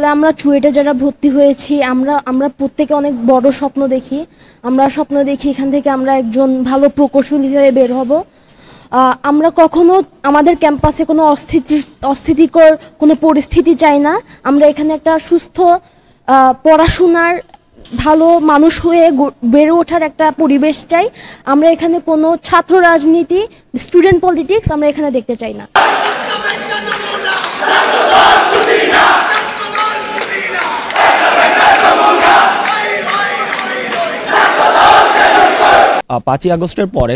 আসলে আমরা চুয়েটে যারা ভর্তি হয়েছি আমরা প্রত্যেকে অনেক বড় স্বপ্ন দেখি। আমরা স্বপ্ন দেখি এখান থেকে আমরা একজন ভালো প্রকৌশলী হয়ে বের হব। আমরা কখনো আমাদের ক্যাম্পাসে কোনো অস্থিতিকর কোনো পরিস্থিতি চাই না। আমরা এখানে একটা সুস্থ পড়াশোনার ভালো মানুষ হয়ে বেড়ে ওঠার একটা পরিবেশ চাই। আমরা এখানে কোনো ছাত্র রাজনীতি, স্টুডেন্ট পলিটিক্স আমরা এখানে দেখতে চাই না। পাঁচই আগস্টের পরে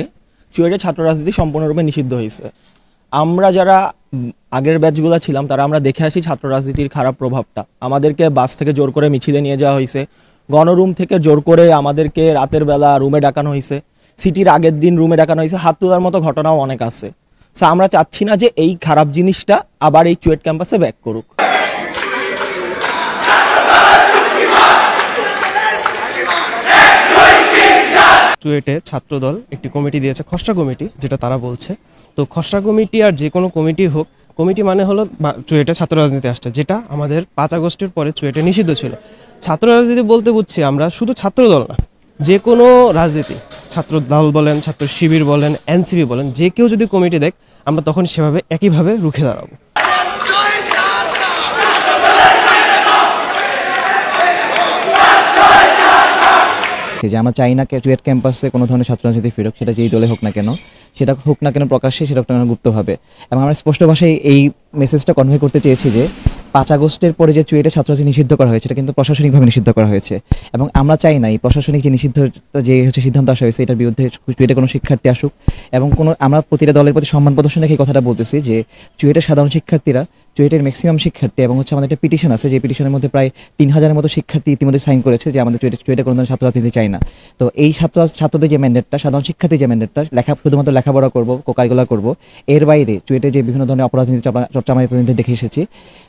চুয়েটে ছাত্র রাজনীতি সম্পূর্ণরূপে নিষিদ্ধ হয়েছে। আমরা যারা আগের ব্যাচগুলো ছিলাম তারা আমরা দেখে আসি ছাত্র রাজনীতির খারাপ প্রভাবটা। আমাদেরকে বাস থেকে জোর করে মিছিলে নিয়ে যাওয়া হয়েছে, গণরুম থেকে জোর করে আমাদেরকে রাতের বেলা রুমে ডাকানো হয়েছে, সিটির আগের দিন রুমে ডাকানো হয়েছে, হাত তোলার মতো ঘটনাও অনেক আছে। সো আমরা চাচ্ছি না যে এই খারাপ জিনিসটা আবার এই চুয়েট ক্যাম্পাসে ব্যাক করুক। চুয়েটে ছাত্রদল একটি কমিটি দিয়েছে, খসড়া কমিটি যেটা তারা বলছে। তো খসড়া কমিটি আর যে কোনো কমিটি হোক, কমিটি মানে হলো চুয়েটে ছাত্র রাজনীতি আসছে, যেটা আমাদের 5 আগস্টের পরে চুয়েটে নিষিদ্ধ ছিল। ছাত্র রাজনীতি বলতে বুঝছি আমরা শুধু ছাত্রদল না, যে কোনো রাজনীতি, ছাত্র দল বলেন, ছাত্র শিবির বলেন, এনসিপি বলেন, যে কেউ যদি কমিটি দেখ আমরা তখন সেভাবে একইভাবে রুখে দাঁড়াবো। যে আমরা চাই না চুয়েট ক্যাম্পাসে কোনো ধরনের ছাত্র রাজনীতি ফিরুক, সেটা যেই দলে হোক না কেন, সেটা হোক না কেন প্রকাশ্যে, সেটা হোক না কেন গুপ্তভাবে। এবং আমরা স্পষ্ট ভাষায় এই মেসেজটা কনভে করতে চেয়েছি যে 5 আগস্টের পরে যে চুয়েটে ছাত্র রাজনীতি নিষিদ্ধ করা হয়েছে, এটা কিন্তু প্রশাসনিকভাবে নিষিদ্ধ করা হয়েছে। এবং আমরা চাই না এই প্রশাসনিক যে নিষিদ্ধ যে সিদ্ধান্ত আসা হয়েছে এটার বিরুদ্ধে চুয়েটে কোনো শিক্ষার্থী আসুক। এবং আমরা প্রতিটা দলের প্রতি সম্মান প্রদর্শন রেখে এই কথাটা বলতেছি যে চুয়েটের সাধারণ শিক্ষার্থীরা, চুয়েটের ম্যাক্সিমাম শিক্ষার্থী, এবং আমাদের একটা পিটিশন আছে, যে পিটিশনের মধ্যে প্রায় 3000-এর মতো শিক্ষার্থী ইতিমধ্যে সাইন করেছে যে আমাদের চুয়েটে কোনো ধরনের ছাত্র রাজনীতি চাই না। তো এই ছাত্রদের যে ম্যান্ডেটটা, সাধারণ শিক্ষার্থী যে ম্যান্ডেটটা, শুধুমাত্র লেখাপড়া করবো, কারিকুলার করবো, এর বাইরে চুয়েটে যে বিভিন্ন ধরনের অপরাজনীতি চর্চা আমরা এতদিন দেখে এসেছি,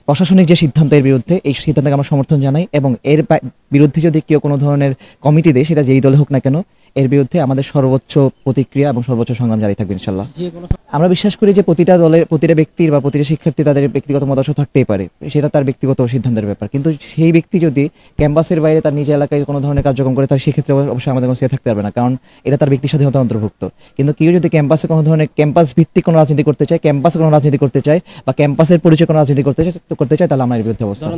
প্রশাসনিক যে সিদ্ধান্তের বিরুদ্ধে, এই সিদ্ধান্তকে আমরা সমর্থন জানাই। এবং এর বিরুদ্ধে যদি কেউ কোনো ধরনের কমিটি দেয়, সেটা যেই দলে হোক না কেন, এর বিরুদ্ধে আমাদের সর্বোচ্চ প্রতিক্রিয়া এবং সর্বোচ্চ সংগ্রাম জারি থাকবে ইনশাল্লাহ। আমরা বিশ্বাস করি যে প্রতিটা দলের, প্রতিটা ব্যক্তির বা প্রতিটা শিক্ষার্থী তাদের ব্যক্তিগত মতামত থাকতেই পারে, সেটা তার ব্যক্তিগত সিদ্ধান্তের ব্যাপার। কিন্তু সেই ব্যক্তি যদি ক্যাম্পাসের বাইরে তার নিজ এলাকায় কোনো ধরনের কার্যক্রম করে, তার সেক্ষেত্রে অবশ্যই আমাদের কোনো থাকতে পারবে না, কারণ এটা তার ব্যক্তি স্বাধীনতার অন্তর্ভুক্ত। কিন্তু কেউ যদি ক্যাম্পাসে কোনো ধরনের ক্যাম্পাস ভিত্তিক কোনো রাজনীতি করতে চায়, ক্যাম্পাসে কোনো রাজনীতি করতে চায়, বা ক্যাম্পাসের পরিচয় কোনো রাজনীতি করতে চায়, তাহলে আমরা এর বিরুদ্ধে অবস্থান।